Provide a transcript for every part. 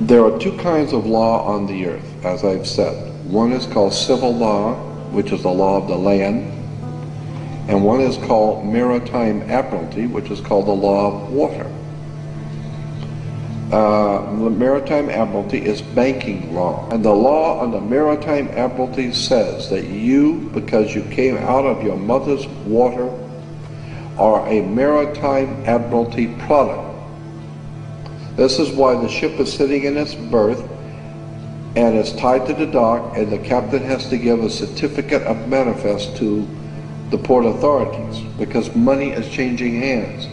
There are two kinds of law on the earth, as I've said. One is called civil law, which is the law of the land, and one is called maritime admiralty, which is called the law of water. The maritime admiralty is banking law, and the law on the maritime admiralty says that you, because you came out of your mother's water, are a maritime admiralty product. This is why the ship is sitting in its berth and is tied to the dock, and the captain has to give a certificate of manifest to the port authorities, because money is changing hands.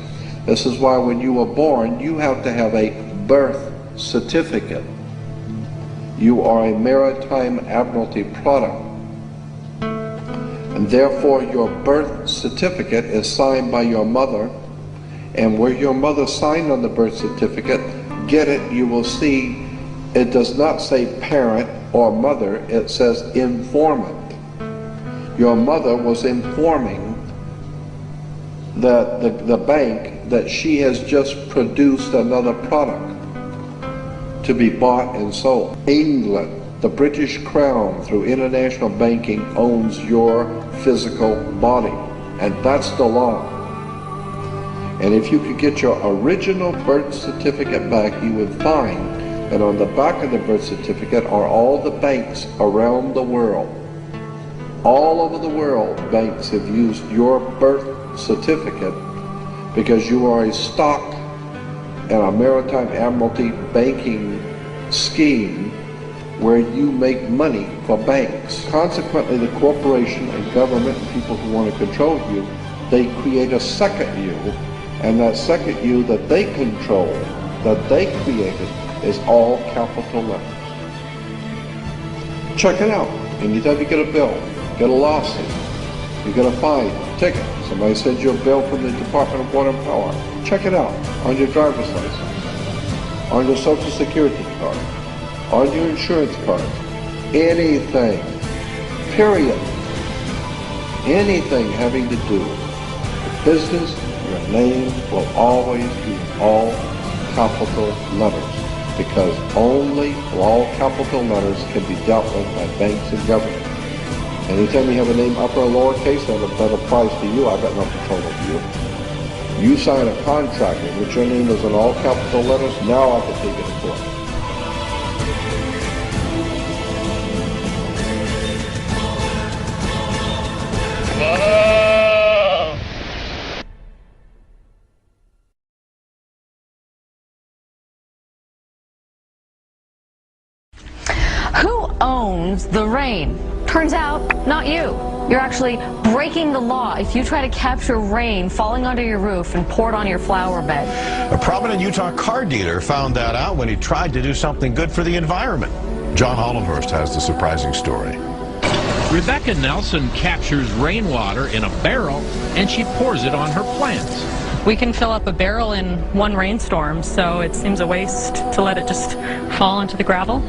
This is why when you were born, you have to have a birth certificate. You are a maritime admiralty product, and therefore your birth certificate is signed by your mother, and where your mother signed on the birth certificate, get it, you will see it does not say parent or mother, it says informant. Your mother was informing the bank that she has just produced another product to be bought and sold. England, the British Crown, through international banking, owns your physical body, and that's the law. And if you could get your original birth certificate back, you would find that on the back of the birth certificate are all the banks around the world. All over the world, banks have used your birth certificate because you are a stock in a maritime admiralty banking scheme where you make money for banks. Consequently, the corporation and government and people who want to control you, they create a second you, and that second you that they control, that they created, is all capital letters. Check it out. Anytime you get a bill, get a lawsuit, you get a fine, ticket, somebody sends you a bill from the Department of Water and Power, check it out on your driver's license, on your Social Security card, on your insurance card, anything, period, anything having to do with business, your name will always be all capital letters, because only all capital letters can be dealt with by banks and government. Anytime you have a name upper or lowercase, that applies to you. I've got no control of you. You sign a contract in which your name is in all capital letters, now I can take it to court. Who owns the rain? Turns out, not you. You're actually breaking the law if you try to capture rain falling onto your roof and pour it on your flower bed. A prominent Utah car dealer found that out when he tried to do something good for the environment. John Hollandhurst has the surprising story. Rebecca Nelson captures rainwater in a barrel and she pours it on her plants. We can fill up a barrel in one rainstorm, so it seems a waste to let it just fall into the gravel.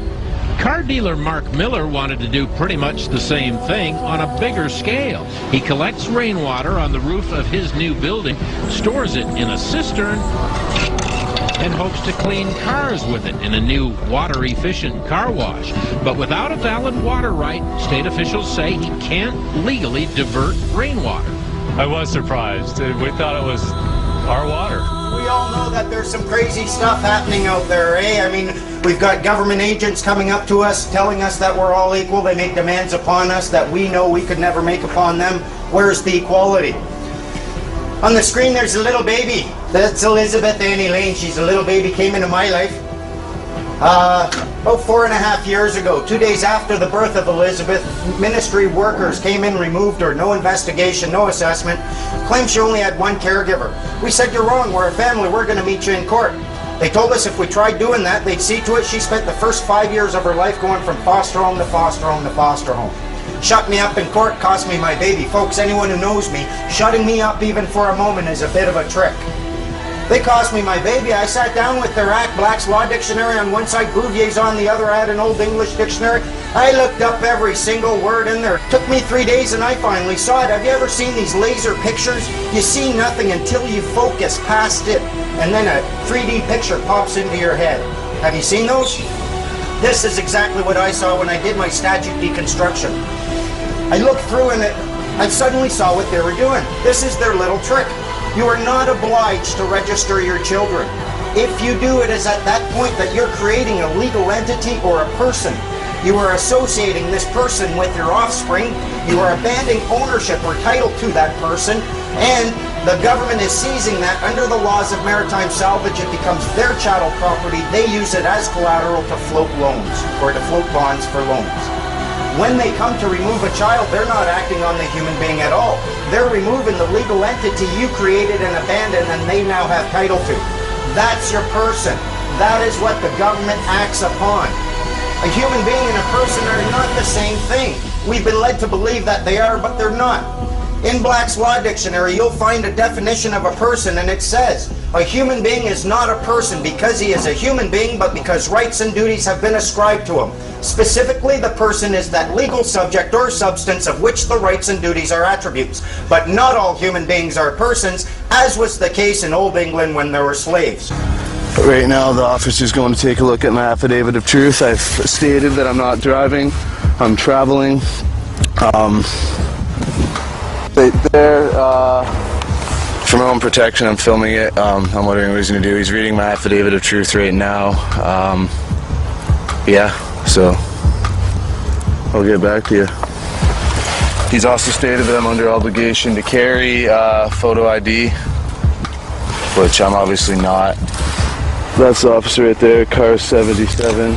Car dealer Mark Miller wanted to do pretty much the same thing on a bigger scale. He collects rainwater on the roof of his new building, stores it in a cistern, and hopes to clean cars with it in a new water-efficient car wash. But without a valid water right, state officials say he can't legally divert rainwater. I was surprised. We thought it was our water. We all know that there's some crazy stuff happening out there, eh? I mean, we've got government agents coming up to us, telling us that we're all equal. They make demands upon us that we know we could never make upon them. Where's the equality? On the screen, there's a little baby. That's Elizabeth Annie Lane. She's a little baby, came into my life about 4.5 years ago. 2 days after the birth of Elizabeth, ministry workers came in, removed her. No investigation, no assessment. Claimed she only had one caregiver. We said, you're wrong, we're a family, we're going to meet you in court. They told us if we tried doing that, they'd see to it she spent the first 5 years of her life going from foster home to foster home to foster home. Shut me up in court, cost me my baby. Folks, anyone who knows me, shutting me up even for a moment is a bit of a trick. They cost me my baby. I sat down with their Act Black's Law Dictionary on one side, Bouvier's on the other, I had an Old English Dictionary. I looked up every single word in there. Took me 3 days and I finally saw it. Have you ever seen these laser pictures? You see nothing until you focus past it, and then a 3D picture pops into your head. Have you seen those? This is exactly what I saw when I did my statute deconstruction. I looked through and I suddenly saw what they were doing. This is their little trick. You are not obliged to register your children. If you do, it is at that point that you're creating a legal entity or a person. You are associating this person with your offspring. You are abandoning ownership or title to that person, and the government is seizing that under the laws of maritime salvage. It becomes their chattel property. They use it as collateral to float loans or to float bonds for loans. When they come to remove a child, they're not acting on the human being at all. They're removing the legal entity you created and abandoned and they now have title to. That's your person. That is what the government acts upon. A human being and a person are not the same thing. We've been led to believe that they are, but they're not. In Black's Law Dictionary, you'll find a definition of a person, and it says, a human being is not a person because he is a human being, but because rights and duties have been ascribed to him. Specifically, the person is that legal subject or substance of which the rights and duties are attributes. But not all human beings are persons, as was the case in Old England when there were slaves. Right now, the officer's going to take a look at my affidavit of truth. I've stated that I'm not driving, I'm traveling. Right there, for my own protection, I'm filming it. I'm wondering what he's going to do. He's reading my affidavit of truth right now. Yeah, so I'll get back to you. He's also stated that I'm under obligation to carry photo ID, which I'm obviously not. That's the officer right there, car 77.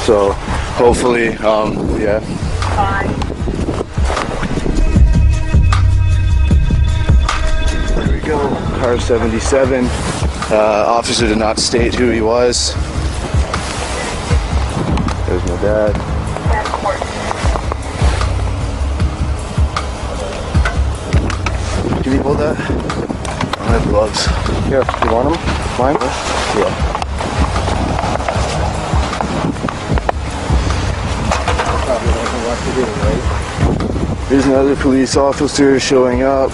So, hopefully, yeah. There we go, car 77. Officer did not state who he was. There's my dad. Can you hold that? I don't have gloves. Here, you want them? Mine? Yeah. Here's another police officer showing up.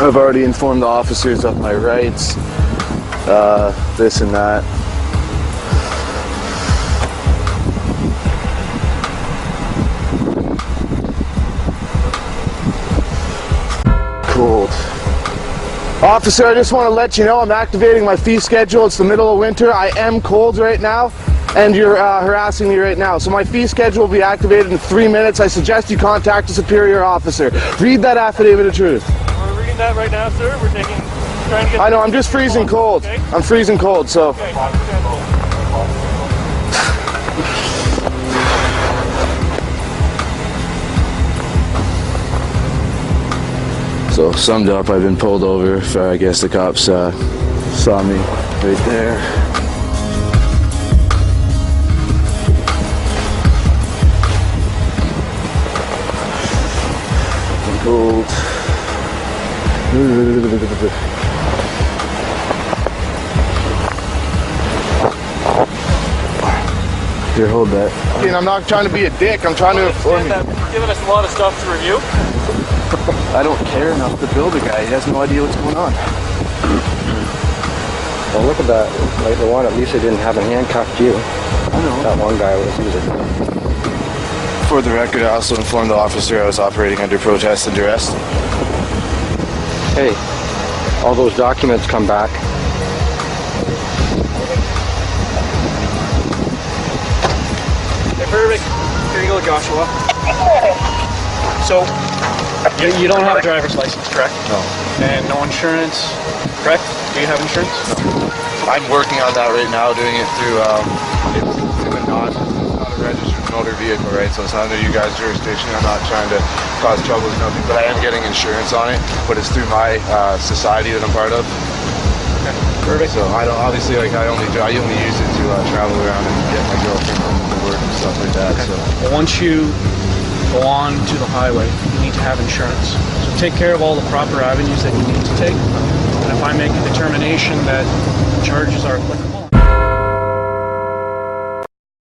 I've already informed the officers of my rights, this and that. Cold. Officer, I just want to let you know I'm activating my fee schedule. It's the middle of winter. I am cold right now, and you're harassing me right now. So my fee schedule will be activated in 3 minutes. I suggest you contact a superior officer. Read that affidavit of truth. We're reading that right now, sir. We're trying to get... I know, I'm just freezing cold. Okay. I'm freezing cold, so... Okay. So, summed up, I've been pulled over. I guess the cops saw me right there. I'm cold. Here, hold that. I'm not trying to be a dick. I'm trying to inform you. You're giving us a lot of stuff to review. I don't care enough to build a guy. He has no idea what's going on. Well, look at that. Like the one, at least they didn't have a handcuffed you. I know. That one guy was using. For the record, I also informed the officer I was operating under protest and duress. Hey, all those documents come back. Hey, perfect. Here you go, Joshua. So, you don't have a driver's license, correct? No. And no insurance, correct? Do you have insurance? No. I'm working on that right now, doing it through, it's not a registered motor vehicle, right? So it's not under you guys' jurisdiction. I'm not trying to cause trouble or nothing, but I am getting insurance on it, but it's through my society that I'm part of. Okay, perfect. So I don't, obviously, like, I only use it to travel around and get my girlfriend home from work and stuff like that. Okay. So well, once you go on to the highway, you need to have insurance. So take care of all the proper avenues that you need to take. And if I make a determination that charges are applicable,